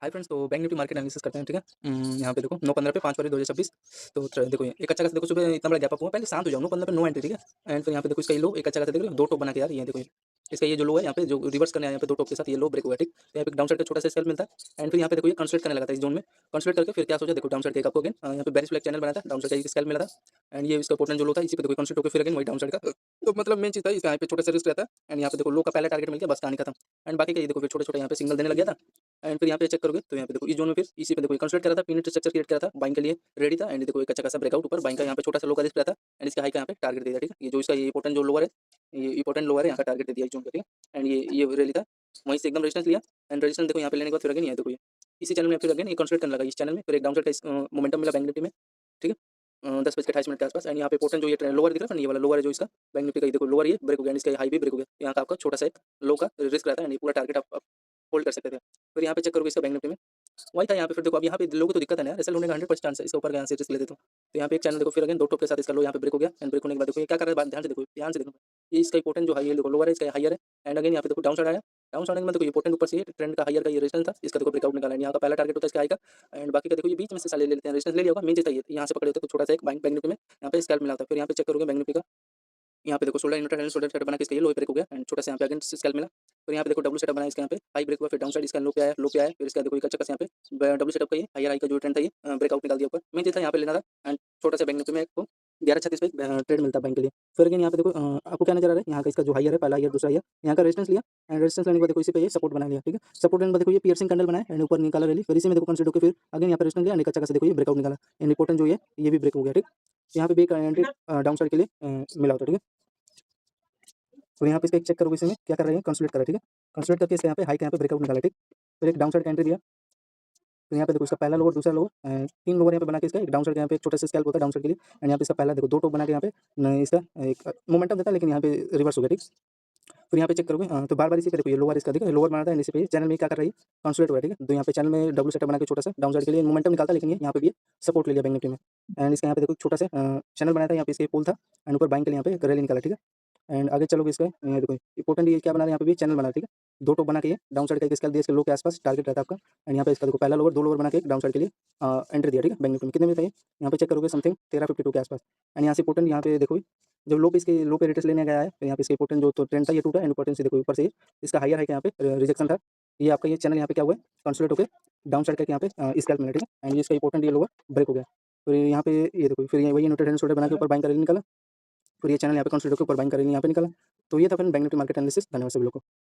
Hi friends, तो bank Nifty market analysis करते हैं, ठीक है। यहाँ पे देखो 9:15 पे 5 फरवरी 2026। तो देखो ये एक अच्छा खासा देखो, सुबह इतना बड़ा गैप अप हुआ, पहले शांत हो जाओ। 9:15 पे नो एंट्री, ठीक है। एंड फिर यहाँ पे देखो इसका ये लो एक अच्छा खासा देख रहे हो, दो टॉप बना के यार, ये देखो ये इसका ये जो लो है यहाँ पे जो रिवर्स करने आया, यहाँ पे दो टॉप के साथ ये लो ब्रेक हुआ है, ठीक। तो यहाँ पे डाउन साइड का छोटा सा स्केल मिलता है। एंड फिर यहाँ पे देखो ये कंसोलिडेट करने लगा था इस जोन में। कंसोलिडेट करके फिर क्या सोचा, देखो डाउन साइड का आपको अगेन यहाँ पे बेरिश फ्लैग चैनल बना था, डाउन साइड का एक स्केल मिला था। एंड ये इसका पोर्टल जो लो था, इसी पे देखो कंसोलिडेट होकर फिर अगेन वही डाउन साइड का। तो मतलब मेन चीज़ था इसका, यहाँ पे छोटा सा रिस्क रहता है। एंड यहाँ पे देखो लो का पहला टारगेट मिल गया, बस कहानी खत्म। एंड बाकी का ये देखो फिर छोटे छोटे यहाँ पे सिग्नल देने लग गया था। एंड फिर यहाँ पे चेक करोगे तो यहाँ पे देखो इस जोन में फिर इसी पे देखो कंसोलिडेट करा था, पीनट स्ट्रक्चर क्रिएट करा था, बाइंग के लिए रेडी था। एंड देखो एक अच्छा खासा ब्रेकआउट ऊपर बाइंग का यहाँ पे छोटा सा लो का रिस्क रहता है। एंड इसका हाई का यहाँ पे टारगेट दे दिया, ठीक है। ये जो इसका ये इंपॉर्टेंट जो लोअर है, ये इंपॉर्टेंट लोअर है, यहाँ का टारगेट दे दिया इस जोन का, ठीक है। एंड ये रैली था, वहीं से एकदम रेजिस्टेंस लिया। एंड रेजिस्टेंस देखो यहाँ पे लेने के बाद फिर अगेन ये देखो ये इसी चैनल में फिर अगेन ये कंसोलिडेट करने लगा, इस चैनल में फिर एक डाउन साइड का मोमेंटम मिला बैंक निफ्टी में, ठीक है। 10:28 के आसपास। एंड यहाँ पे इंपॉर्टेंट जो ये लोअर दिख रहा है ना, ये वाला लोअर है जो इसका बैंक निफ्टी का, ये देखो लोअर ये ब्रेक हो गया। एंड इसका हाई भी ब्रेक हो गया। यहाँ का आपका छोटा सा एक लो का रिस्क रहता है। एंड ये पूरा टारगेट आप होल्ड कर सकते थे। फिर यहाँ पे चेक करोगे इसका बैंक निफ्टी में वही था। यहाँ पे फिर देखो अब यहाँ पे लोगों को तो दिक्कत है ना यार, ऐसा होने का 100% चांस है, इसके ऊर का यहाँ से रिस्क ले देते हो। तो यहाँ पे एक चैनल देखो फिर अगेन दो टॉप के साथ इसका लो यहाँ पे ब्रेक हो गया। एंड ब्रेक होने के बाद देखो ये क्या कर रहा है, बात ध्यान से देखो, ध्यान से देखो। ये इसका इंपॉर्टेंट जो हाई है देखो, लोअर है इसका हाईयर है। एंड अगेन यहाँ पे देखो डाउन साइड आया, डाउन साइड में देखो इंपॉर्टेंट ऊपर से ट्रेंड का हाईयर का ये रेजिस्टेंस था, इसका देखो ब्रेकआउट निकाला है। यहाँ का पहला टारगेट होता है इसका हाई का। एंड बाकी का देखो ये बीच में से साले ले लेते हैं, रेजिस्टेंस ले लिया होगा, मेन चीज है ये यहाँ से पकड़े होते तो छोटा सा एक बैंक निफ्टी में यहाँ पे स्कैल्प मिला होता है। फिर यहाँ पे चेक करोगे बैंक निफ्टी का, यहाँ पे देखो shoulder inverter handle shoulder setup बना के इसका ये लो ब्रेक हो गया। एंड छोटा सा यहाँ पे अगेंस्ट स्केल मिला। फिर यहाँ पे देखो डब्ल्यू सेटअप बना इसका, यहाँ पे हाई ब्रेक हुआ, फिर डाउन साइड इसका लो पे आया, लो पे आया। फिर इसका देखो एक अच्छा खासा यहाँ पे डब्ल्यू सेटअप का ये हायर हाई का जो ट्रेंड था ये ब्रेकआउट निकाल दिया ऊपर, मेन चीज था यहाँ पे लेना था। एंड छोटा सा बैंक निफ्टी में आपको 11:36 पे ट्रेड मिलता है बैंक के लिए। फिर अगेन यहाँ पे देखो आपको क्या नजर आ रहा है, यहाँ का इसका जो हायर है, पहला हायर दूसरा हायर, यहाँ का रेजिस्टेंस लिया। एंड रेजिस्टेंस लेने के बाद देखो इसी पे ये सपोर्ट बना लिया, ठीक है। सपोर्ट लेने के बाद देखो ये पियर्सिंग कैंडल बनाया एंड ऊपर निकाला रैली। फिर इसी में देखो कंसीडर होकर फिर अगेन यहाँ पे रेजिस्टेंस लिया, अच्छा खासा देखो ये ब्रेकआउट निकाला। एंड इंपॉर्टेंट जो ये भी ब्रेक हो गया, ठीक। यहाँ पे भी एक एंट्री डाउन साइड के लिए मिला होता है, ठीक है। तो यहाँ पे इसका एक चेक करोगे, इसमें क्या कर रहे हैं, कंसोलिडेट कर रहा है, ठीक है। कंसोलिडेट करके इसका यहाँ पे हाई का यहाँ पे ब्रेकआउट निकाला, ठीक। फिर एक डाउन साइड का एंट्री दिया। तो यहाँ पे देखो इसका पहला लोअर दूसरा लोअर, तीन लोअर यहाँ पे बना के इसका एक डाउन साइड यहाँ पे एक छोटा सा स्कैल्प होता है डाउन साइड के लिए। एंड यहाँ पे इसका पहला देखो दो टॉप बना के यहाँ पे इसका एक मोमेंटम देता है, लेकिन यहाँ पे रिवर्स हो गया, ठीक। फिर यहाँ पे चेक करोगे तो बार बार इसी पे देखो ये लोअर इसका देखो लोअर बनाता है, इसी पे चैनल में क्या कर रही है, कंसोलिडेट हुआ है, ठीक है। तो यहाँ पे चैनल में डब्ल्यू सेटअप बना के छोटा सा डाउन साइड के लिए मोमेंटम निकालता है, लेकिन ये यहाँ पे भी सपोर्ट ले लिया बैंक निफ्टी में। एंड इसका यहाँ पे देखो छोटा सा चैनल बनाया था, यहाँ पे इसके पोल था। एंड ऊपर बाइंग के लिए यहाँ पे रैली निकाला, ठीक है। एंड आगे चलोगे इसका ये देखो इंपॉर्टेंट ये क्या बना रहा है, यहाँ पे भी चैनल बना है, ठीक है। दो टॉप बना के ये डाउन साइड का एक स्केल दिया, इसके लो के आसपास टारगेट रहता है आपका। एंड यहाँ पे इसका देखो पहला लोअर दो लोअर बना के एक डाउन साइड के लिए एंट्री दिया, ठीक है। बैंक निफ्टी में कितने में था ये, यहाँ पे चेक करोगे समथिंग 1352 के आसपास। एंड यहाँ से इंपॉर्टेंट यहाँ पे देखो जब लो पे इसके लो पे रिटेस्ट लेने गया है, तो यहाँ पे इसके इंपॉर्टेंट जो तो ट्रेंड था ये टूटा। एंड इंपॉर्टेंट से देखो ऊपर से इसका हायर है कि यहाँ पे रिजेक्शन था, ये आपका ये चैनल यहाँ पे क्या हुआ है, कंसोलिडेट होकर डाउन साइड का यहाँ पे स्केल मिला, ठीक है। एंड ये इसका इंपॉर्टेंट ये लोअर ब्रेक हो गया। फिर यहाँ पे ये देखो फिर वही न्यूट्रल हैंड शोल्डर बना के ऊपर बाइंग का रैली निकाला। फिर ये चैनल यहाँ पे कंसोलिडेट होकर ऊपर बाइंग का रैली यहाँ पे निकाला। तो ये था फिर बैंक निफ्टी मार्केट एनालिसिस। धन्यवाद सभी लोगों को।